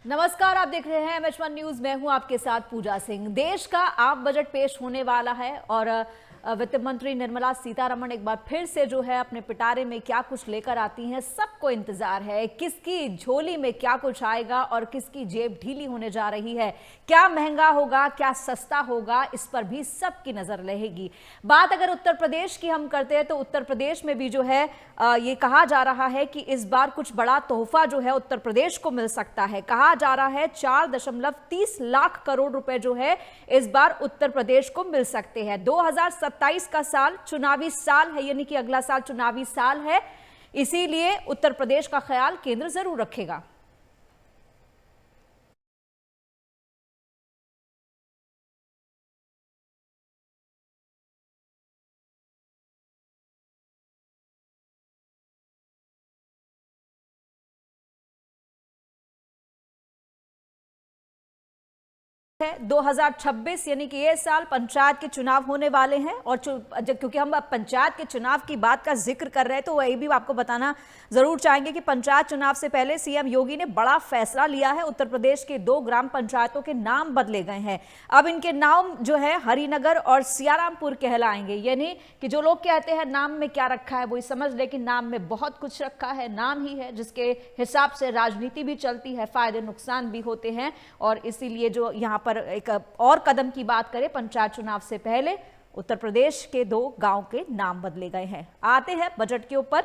नमस्कार, आप देख रहे हैं MH1 न्यूज। मैं हूं आपके साथ पूजा सिंह। देश का आम बजट पेश होने वाला है और वित्त मंत्री निर्मला सीतारमण एक बार फिर से जो है अपने पिटारे में क्या कुछ लेकर आती हैं, सबको इंतजार है किसकी झोली में क्या कुछ आएगा और किसकी जेब ढीली होने जा रही है। क्या महंगा होगा, क्या सस्ता होगा, इस पर भी सबकी नजर रहेगी। बात अगर उत्तर प्रदेश की हम करते हैं तो उत्तर प्रदेश में भी जो है ये कहा जा रहा है कि इस बार कुछ बड़ा तोहफा जो है उत्तर प्रदेश को मिल सकता है। कहा जा रहा है 4.30 लाख करोड़ रुपए जो है इस बार उत्तर प्रदेश को मिल सकते हैं। 2027 का साल चुनावी साल है, यानी कि अगला साल चुनावी साल है, इसीलिए उत्तर प्रदेश का ख्याल केंद्र जरूर रखेगा। 2026 यानी कि ये साल पंचायत के चुनाव होने वाले हैं और क्योंकि हम अब पंचायत के चुनाव की बात का जिक्र कर रहे हैं तो वही भी आपको बताना जरूर चाहेंगे कि पंचायत चुनाव से पहले सीएम योगी ने बड़ा फैसला लिया है। उत्तर प्रदेश के 2 ग्राम पंचायतों के नाम बदले गए हैं। अब इनके नाम जो है हरिनगर और सियारामपुर कहलाएंगे। यानी कि जो लोग कहते हैं नाम में क्या रखा है वही समझ ले कि नाम में बहुत कुछ रखा है। नाम ही है जिसके हिसाब से राजनीति भी चलती है, फायदे नुकसान भी होते हैं। और इसीलिए जो यहाँ पर एक और कदम की बात करें, पंचायत चुनाव से पहले उत्तर प्रदेश के 2 गांव के नाम बदले गए हैं। आते हैं बजट के ऊपर।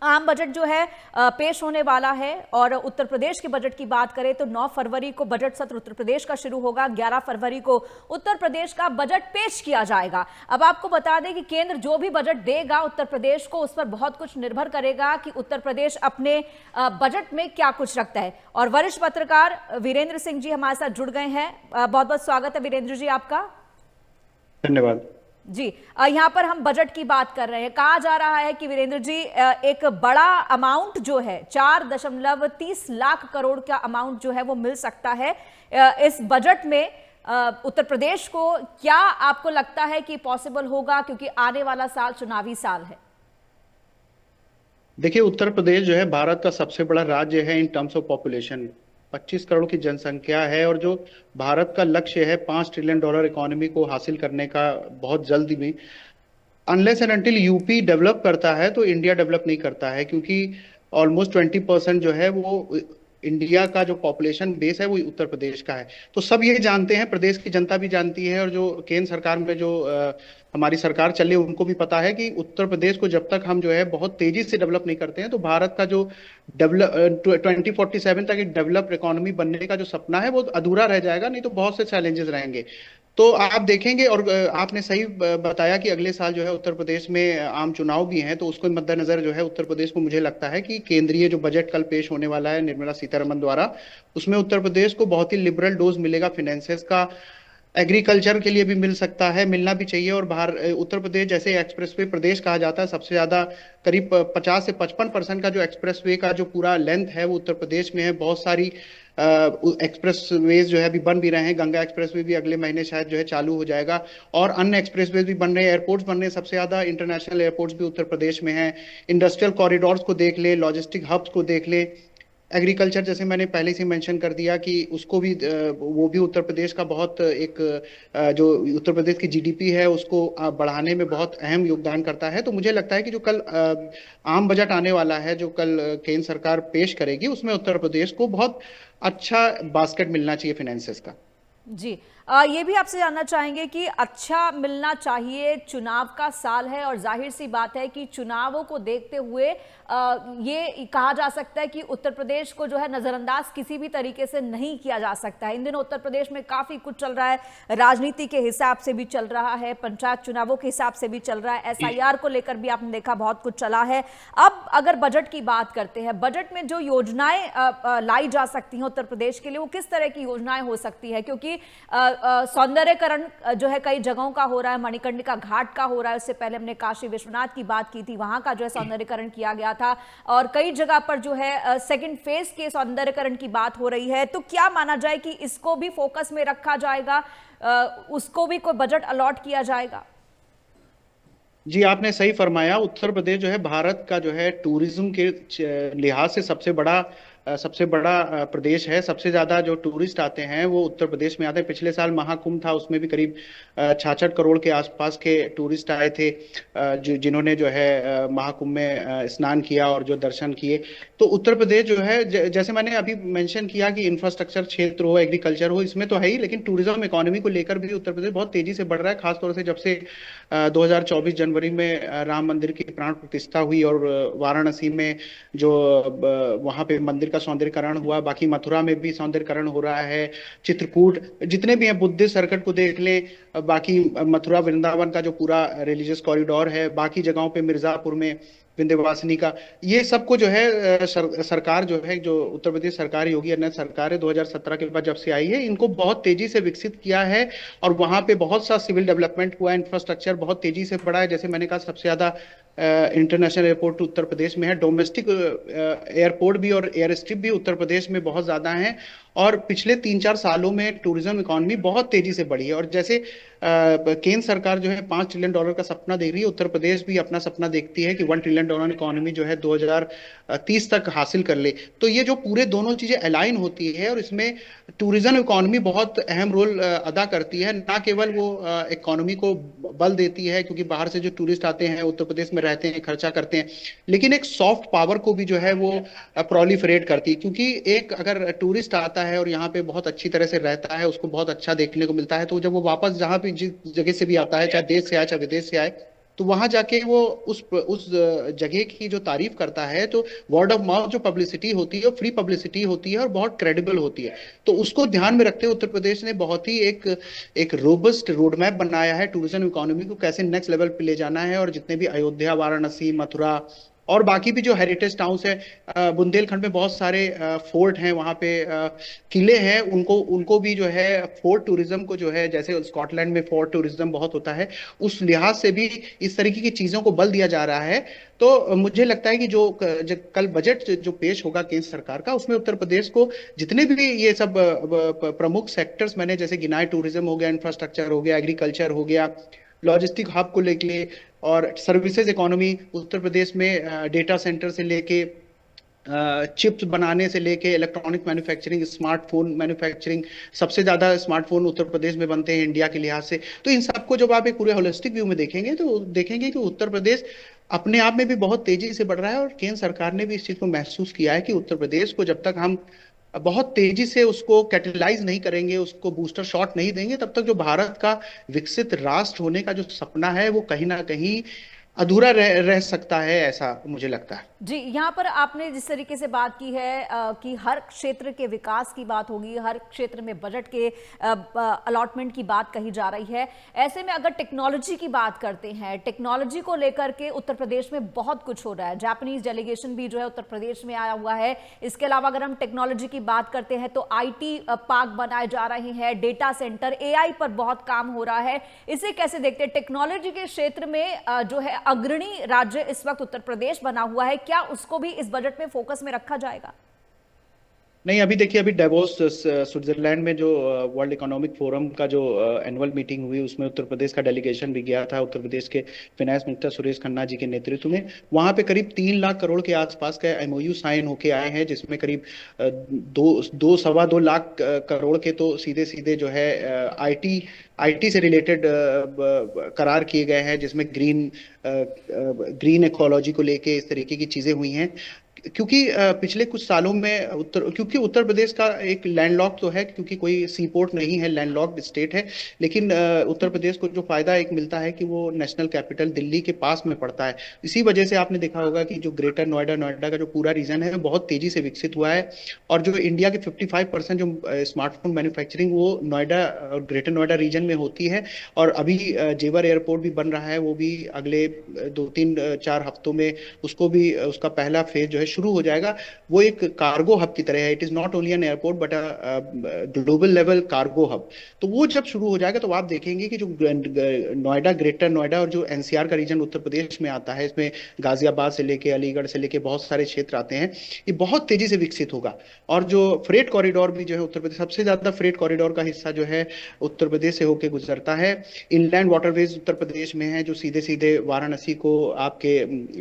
आम बजट जो है पेश होने वाला है और उत्तर प्रदेश के बजट की बात करें तो 9 फरवरी को बजट सत्र उत्तर प्रदेश का शुरू होगा। 11 फरवरी को उत्तर प्रदेश का बजट पेश किया जाएगा। अब आपको बता दें कि केंद्र जो भी बजट देगा उत्तर प्रदेश को, उस पर बहुत कुछ निर्भर करेगा कि उत्तर प्रदेश अपने बजट में क्या कुछ रखता है। और वरिष्ठ पत्रकार वीरेंद्र सिंह जी हमारे साथ जुड़ गए हैं। बहुत बहुत स्वागत है वीरेंद्र जी आपका। धन्यवाद जी। यहाँ पर हम बजट की बात कर रहे हैं। कहा जा रहा है कि वीरेंद्र जी एक बड़ा अमाउंट जो है 4.30 लाख करोड़ का अमाउंट जो है वो मिल सकता है इस बजट में उत्तर प्रदेश को। क्या आपको लगता है कि पॉसिबल होगा, क्योंकि आने वाला साल चुनावी साल है? देखिए, उत्तर प्रदेश जो है भारत का सबसे बड़ा राज्य है in terms of population. 25 crore की जनसंख्या है और जो भारत का लक्ष्य है $5 ट्रिलियन इकोनॉमी को हासिल करने का बहुत जल्दी में, unless and until UP develop करता है तो इंडिया डेवलप नहीं करता है, क्योंकि ऑलमोस्ट 20% जो है वो इंडिया का जो पॉपुलेशन बेस है वो उत्तर प्रदेश का है। तो सब ये जानते हैं, प्रदेश की जनता भी जानती है और जो केंद्र सरकार में जो हमारी सरकार चल रही है उनको भी पता है कि उत्तर प्रदेश को जब तक हम जो है बहुत तेजी से डेवलप नहीं करते हैं तो भारत का जो डेवलप 2047 तक एक डेवलप्ड इकोनॉमी बनने का जो सपना है वो अधूरा रह जाएगा, नहीं तो बहुत से चैलेंजेस रहेंगे। तो आप देखेंगे, और आपने सही बताया कि अगले साल जो है उत्तर प्रदेश में आम चुनाव भी हैं, तो उसको मद्देनजर जो है उत्तर प्रदेश को मुझे लगता है कि केंद्रीय जो बजट कल पेश होने वाला है निर्मला सीतारमण द्वारा, उसमें उत्तर प्रदेश को बहुत ही लिबरल डोज मिलेगा फाइनेंसेस का। एग्रीकल्चर के लिए भी मिल सकता है, मिलना भी चाहिए। और बाहर उत्तर प्रदेश जैसे एक्सप्रेसवे प्रदेश कहा जाता है, सबसे ज्यादा करीब 50 से 55% का जो एक्सप्रेसवे का जो पूरा लेंथ है वो उत्तर प्रदेश में है। बहुत सारी एक्सप्रेसवेज जो है अभी बन भी रहे हैं। गंगा एक्सप्रेसवे भी अगले महीने शायद जो है चालू हो जाएगा और अन्य एक्सप्रेसवेज भी बन रहे हैं। एयरपोर्ट्स बन रहे हैं, सबसे ज्यादा इंटरनेशनल एयरपोर्ट्स भी उत्तर प्रदेश में हैं। इंडस्ट्रियल कॉरिडोर्स को देख ले, लॉजिस्टिक हब्स को देख ले। एग्रीकल्चर जैसे मैंने पहले से मेंशन कर दिया कि उसको भी वो भी उत्तर प्रदेश का बहुत एक जो उत्तर प्रदेश की जीडीपी है उसको बढ़ाने में बहुत अहम योगदान करता है। तो मुझे लगता है कि जो कल आम बजट आने वाला है, जो कल केंद्र सरकार पेश करेगी, उसमें उत्तर प्रदेश को बहुत अच्छा बास्केट मिलना चाहिए फाइनेंसेस का। जी। ये भी आपसे जानना चाहेंगे कि अच्छा मिलना चाहिए, चुनाव का साल है और जाहिर सी बात है कि चुनावों को देखते हुए ये कहा जा सकता है कि उत्तर प्रदेश को जो है नजरअंदाज किसी भी तरीके से नहीं किया जा सकता है। इन दिनों उत्तर प्रदेश में काफी कुछ चल रहा है, राजनीति के हिसाब से भी चल रहा है, पंचायत चुनावों के हिसाब से भी चल रहा है, एसआईआर को लेकर भी आपने देखा बहुत कुछ चला है। अब अगर बजट की बात करते हैं, बजट में जो योजनाएं लाई जा सकती हैं उत्तर प्रदेश के लिए, वो किस तरह की योजनाएं हो सकती है? क्योंकि सौंदर्यकरण जो है कई जगहों का हो रहा है, मणिकर्णिका घाट का हो रहा है, उससे पहले हमने काशी विश्वनाथ की बात की थी, वहां का जो है सौंदर्यकरण किया गया था और कई जगह पर जो है सेकंड फेज के सौंदर्यकरण की बात हो रही है। तो क्या माना जाए कि इसको भी फोकस में रखा जाएगा, उसको भी कोई बजट अलॉट किया जाएगा? जी, आपने सही फरमाया। उत्तर प्रदेश जो है भारत का जो है टूरिज्म के लिहाज से सबसे बड़ा सबसे बड़ा प्रदेश है। सबसे ज्यादा जो टूरिस्ट आते हैं वो उत्तर प्रदेश में आते हैं। पिछले साल महाकुंभ था, उसमें भी करीब 66 करोड़ के आसपास के टूरिस्ट आए थे, जिन्होंने जो है महाकुंभ में स्नान किया और जो दर्शन किए। तो उत्तर प्रदेश जो है, जैसे मैंने अभी मेंशन किया कि इंफ्रास्ट्रक्चर क्षेत्र हो, एग्रीकल्चर हो, इसमें तो है ही, लेकिन टूरिज्म इकोनॉमी को लेकर भी उत्तर प्रदेश बहुत तेजी से बढ़ रहा है। खासतौर से जब से 2024 जनवरी में राम मंदिर की प्राण प्रतिष्ठा हुई और वाराणसी में जो वहां पे मंदिर का सौंदर्यकरण हुआ, बाकी मथुरा में भी सौंदर्यकरण हो रहा है, चित्रकूट, जितने भी हैं, बुद्धिस्ट सर्किट को देख लें, बाकी मथुरा वृंदावन का जो पूरा रिलीजियस कॉरिडोर है, बाकी जगहों पे मिर्जापुर में विंध्यवासिनी का, ये सबको जो है सरकार जो है, जो उत्तर प्रदेश सरकार, योगी आदित्यनाथ सरकार है 2017 के बाद जब से आई है, इनको बहुत तेजी से विकसित किया है। और वहां पे बहुत सा सिविल डेवलपमेंट हुआ है, इंफ्रास्ट्रक्चर बहुत तेजी से बढ़ा है। जैसे मैंने कहा, सबसे ज्यादा इंटरनेशनल एयरपोर्ट उत्तर प्रदेश में है, डोमेस्टिक एयरपोर्ट भी और एयर स्ट्रिप भी उत्तर प्रदेश में बहुत ज्यादा है। और पिछले 3-4 सालों में टूरिज्म इकोनॉमी बहुत तेजी से बढ़ी है। और जैसे केंद्र सरकार जो है $5 ट्रिलियन का सपना देख रही है, उत्तर प्रदेश भी अपना सपना देखती है कि $1 ट्रिलियन इकोनॉमी जो है 2030 तक हासिल कर ले। तो ये जो पूरे दोनों चीजें अलाइन होती है, और इसमें टूरिज्म इकोनॉमी बहुत अहम रोल अदा करती है। ना केवल वो इकोनॉमी को बल देती है, क्योंकि बाहर से जो टूरिस्ट आते हैं उत्तर प्रदेश में रहते हैं, खर्चा करते हैं, लेकिन एक सॉफ्ट पावर को भी जो है वो प्रोलिफरेट करती है। क्योंकि एक अगर टूरिस्ट आता है और यहाँ पे बहुत अच्छी तरह से रहता है, उसको बहुत अच्छा देखने को मिलता है, तो जब वो वापस जहाँ पे जिस जगह से भी आता है, चाहे देश से आए चाहे विदेश से आए, तो वहां जाके वो उस जगह की जो तारीफ करता है, तो वर्ड ऑफ माउथ जो पब्लिसिटी होती है, फ्री पब्लिसिटी होती है और बहुत क्रेडिबल होती है। तो उसको ध्यान में रखते हुए उत्तर प्रदेश ने बहुत ही एक रोबस्ट रोड मैप बनाया है टूरिज्म इकोनॉमी को कैसे नेक्स्ट लेवल पे ले जाना है। और जितने भी अयोध्या, वाराणसी, मथुरा और बाकी भी जो हेरिटेज टाउन्स है, बुंदेलखंड में बहुत सारे फोर्ट हैं, वहाँ पे किले हैं, उनको उनको भी जो है फोर्ट टूरिज्म को जो है, जैसे स्कॉटलैंड में फोर्ट टूरिज्म बहुत होता है, उस लिहाज से भी इस तरीके की चीजों को बल दिया जा रहा है। तो मुझे लगता है कि जो कल बजट जो पेश होगा केंद्र सरकार का, उसमें उत्तर प्रदेश को जितने भी ये सब प्रमुख सेक्टर्स मैंने जैसे गिनाए, टूरिज्म हो गया, इंफ्रास्ट्रक्चर हो गया, एग्रीकल्चर हो गया, लॉजिस्टिक हब को लेके, और सर्विसेज इकोनॉमी उत्तर प्रदेश में डेटा सेंटर से लेके, चिप्स बनाने से लेके, इलेक्ट्रॉनिक मैन्युफैक्चरिंग, स्मार्टफोन मैन्युफैक्चरिंग, सबसे ज्यादा स्मार्टफोन उत्तर प्रदेश में बनते हैं इंडिया के लिहाज से। तो इन सबको जब आप एक पूरे होलिस्टिक व्यू में देखेंगे, तो देखेंगे कि उत्तर प्रदेश अपने आप में भी बहुत तेजी से बढ़ रहा है। और केंद्र सरकार ने भी इस चीज को महसूस किया है कि उत्तर प्रदेश को जब तक हम बहुत तेजी से उसको कैटलाइज नहीं करेंगे, उसको बूस्टर शॉट नहीं देंगे, तब तक जो भारत का विकसित राष्ट्र होने का जो सपना है, वो कहीं ना कहीं अधूरा रह सकता है, ऐसा मुझे लगता है। जी, यहाँ पर आपने जिस तरीके से बात की है कि हर क्षेत्र के विकास की बात होगी, हर क्षेत्र में बजट के अलॉटमेंट की बात कही जा रही है। ऐसे में अगर टेक्नोलॉजी की बात करते हैं, टेक्नोलॉजी को लेकर के उत्तर प्रदेश में बहुत कुछ हो रहा है। जापानीज डेलीगेशन भी जो है उत्तर प्रदेश में आया हुआ है। इसके अलावा अगर हम टेक्नोलॉजी की बात करते हैं तो IT पार्क बनाए जा रहे हैं, डेटा सेंटर, AI पर बहुत काम हो रहा है। इसे कैसे देखते हैं? टेक्नोलॉजी के क्षेत्र में जो है अग्रणी राज्य इस वक्त उत्तर प्रदेश बना हुआ है, क्या उसको भी इस बजट में फोकस में रखा जाएगा? नहीं, अभी देखिए, अभी डेवोस स्विट्जरलैंड में जो वर्ल्ड इकोनॉमिक फोरम का जो एनुअल मीटिंग हुई, उसमें उत्तर प्रदेश का डेलीगेशन भी गया था। उत्तर प्रदेश के फाइनेंस मिनिस्टर सुरेश खन्ना जी के नेतृत्व में वहां पे करीब 3 लाख करोड़ के आसपास का MOU साइन होके आए हैं, जिसमें करीब सवा दो लाख करोड़ के तो सीधे सीधे जो है IT से रिलेटेड करार किए गए हैं, जिसमें ग्रीन इकोलॉजी को लेके इस तरीके की चीजें हुई हैं। क्योंकि पिछले कुछ सालों में क्योंकि उत्तर प्रदेश का एक लैंडलॉक तो है, क्योंकि कोई सी पोर्ट नहीं है, लैंडलॉक्ड स्टेट है, लेकिन उत्तर प्रदेश को जो फायदा एक मिलता है कि वो नेशनल कैपिटल दिल्ली के पास में पड़ता है। इसी वजह से आपने देखा होगा कि जो ग्रेटर नोएडा का जो पूरा रीजन है, बहुत तेजी से विकसित हुआ है। और जो इंडिया के 55% जो स्मार्टफोन मैन्युफैक्चरिंग, वो नोएडा और ग्रेटर नोएडा रीजन में होती है। और अभी जेवर एयरपोर्ट भी बन रहा है, वो भी अगले 2-3-4 हफ्तों में उसको भी उसका पहला फेज जो है शुरू हो जाएगा। वो एक कार्गो हब की तरह है। It is not only an airport but global level cargo hub. तो वो जब शुरू हो जाएगा, तो आप देखेंगे कि जो नोएडा, ग्रेटर नोएडा और जो NCR का रीजन उत्तर प्रदेश में आता है, इसमें गाजियाबाद से लेके अलीगढ़ से लेके बहुत सारे क्षेत्र आते हैं, ये बहुत तेजी से विकसित होगा। और जो फ्रेट कॉरिडोर भी जो है उत्तर प्रदेश, सबसे ज्यादा फ्रेट कॉरिडोर का हिस्सा जो है उत्तर प्रदेश से होकर गुजरता है। इनलैंड वाटरवेज उत्तर प्रदेश में है, जो सीधे सीधे वाराणसी को आपके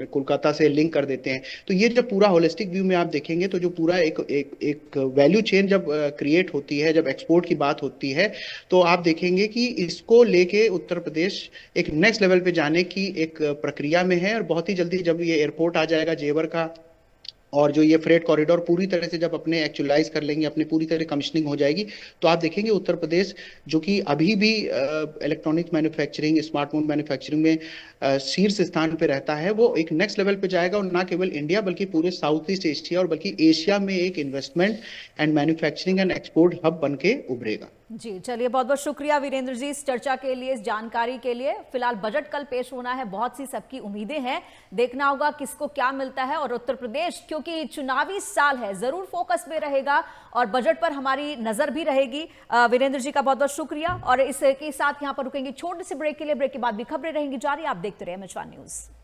कोलकाता से लिंक कर देते हैं। तो ये जब पूरा पूरा होलिस्टिक व्यू में आप देखेंगे तो जो पूरा एक वैल्यू चेन जब क्रिएट होती है, जब एक्सपोर्ट की बात होती है, तो आप देखेंगे कि इसको लेके उत्तर प्रदेश एक नेक्स्ट लेवल पे जाने की एक प्रक्रिया में है। और बहुत ही जल्दी जब ये एयरपोर्ट आ जाएगा जेवर का, और जो ये फ्रेट कॉरिडोर पूरी तरह से जब अपने एक्चुअलाइज कर लेंगे, अपनी पूरी तरह कमीशनिंग हो जाएगी, तो आप देखेंगे उत्तर प्रदेश जो कि अभी भी इलेक्ट्रॉनिक मैन्युफैक्चरिंग, स्मार्टफोन मैन्युफैक्चरिंग में शीर्ष स्थान पे रहता है, वो एक नेक्स्ट लेवल पे जाएगा। और ना केवल इंडिया बल्कि पूरे साउथ ईस्ट एशिया और बल्कि एशिया में एक investment and manufacturing and export hub बन के उभरेगा। जी चलिए, बहुत बहुत शुक्रिया वीरेंद्र जी इस चर्चा के लिए, इस जानकारी के लिए। फिलहाल बजट कल पेश होना है, बहुत सी सबकी उम्मीदें हैं, देखना होगा किसको क्या मिलता है। और उत्तर प्रदेश क्योंकि चुनावी साल है, जरूर फोकस में रहेगा और बजट पर हमारी नजर भी रहेगी। वीरेंद्र जी का बहुत बहुत शुक्रिया। और इसके साथ यहाँ पर रुकेंगे छोटे से ब्रेक के लिए, ब्रेक के बाद भी खबरें रहेंगी जारी। आप देखते रहिए MH1 न्यूज।